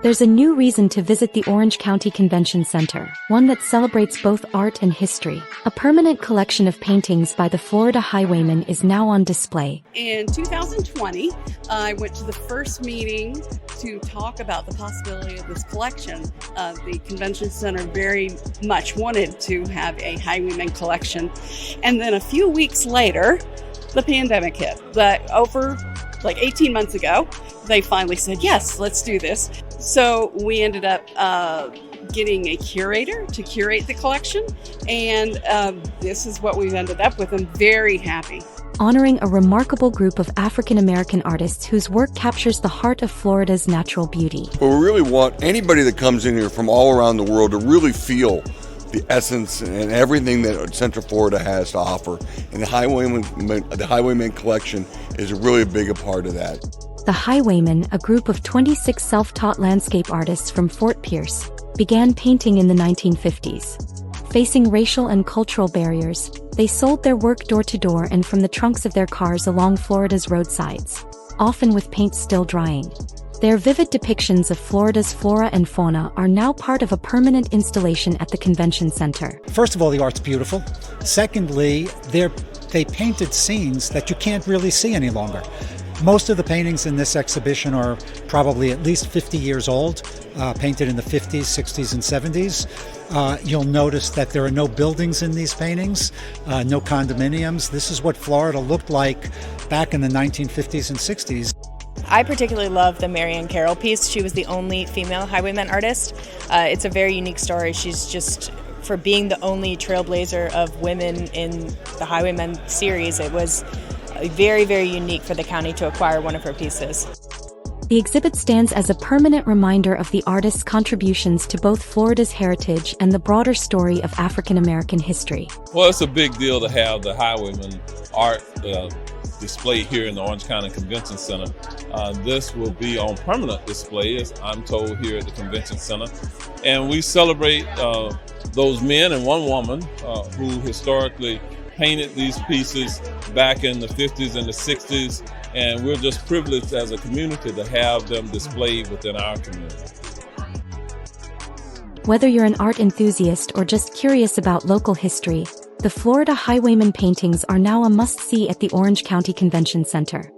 There's a new reason to visit the Orange County Convention Center, one that celebrates both art and history. A permanent collection of paintings by the Florida Highwaymen is now on display. In 2020, I went to the first meeting to talk about the possibility of this collection. The convention center very much wanted to have a Highwaymen collection. And then a few weeks later, the pandemic hit. But over like 18 months ago, they finally said, yes, let's do this. So we ended up getting a curator to curate the collection, and this is what we've ended up with. I'm very happy. Honoring a remarkable group of African American artists whose work captures the heart of Florida's natural beauty. But we really want anybody that comes in here from all around the world to really feel the essence and everything that Central Florida has to offer. And the Highwaymen Collection is really a big part of that. The Highwaymen, a group of 26 self-taught landscape artists from Fort Pierce, began painting in the 1950s. Facing racial and cultural barriers, they sold their work door to door and from the trunks of their cars along Florida's roadsides, often with paint still drying. Their vivid depictions of Florida's flora and fauna are now part of a permanent installation at the convention center. First of all, the art's beautiful. Secondly, they painted scenes that you can't really see any longer. Most of the paintings in this exhibition are probably at least 50 years old, painted in the 50s, 60s, and 70s. You'll notice that there are no buildings in these paintings, no condominiums. This is what Florida looked like back in the 1950s and 60s. I particularly love the Marianne Carroll piece. She was the only female Highwayman artist. It's a very unique story. She's just, for being the only trailblazer of women in the Highwaymen series, it was very, very unique for the county to acquire one of her pieces. The exhibit stands as a permanent reminder of the artist's contributions to both Florida's heritage and the broader story of African American history. Well, it's a big deal to have the Highwaymen art displayed here in the Orange County Convention Center. This will be on permanent display, as I'm told, here at the Convention Center. And we celebrate those men and one woman who historically painted these pieces back in the 50s and the 60s, and we're just privileged as a community to have them displayed within our community. Whether you're an art enthusiast or just curious about local history, the Florida Highwaymen paintings are now a must-see at the Orange County Convention Center.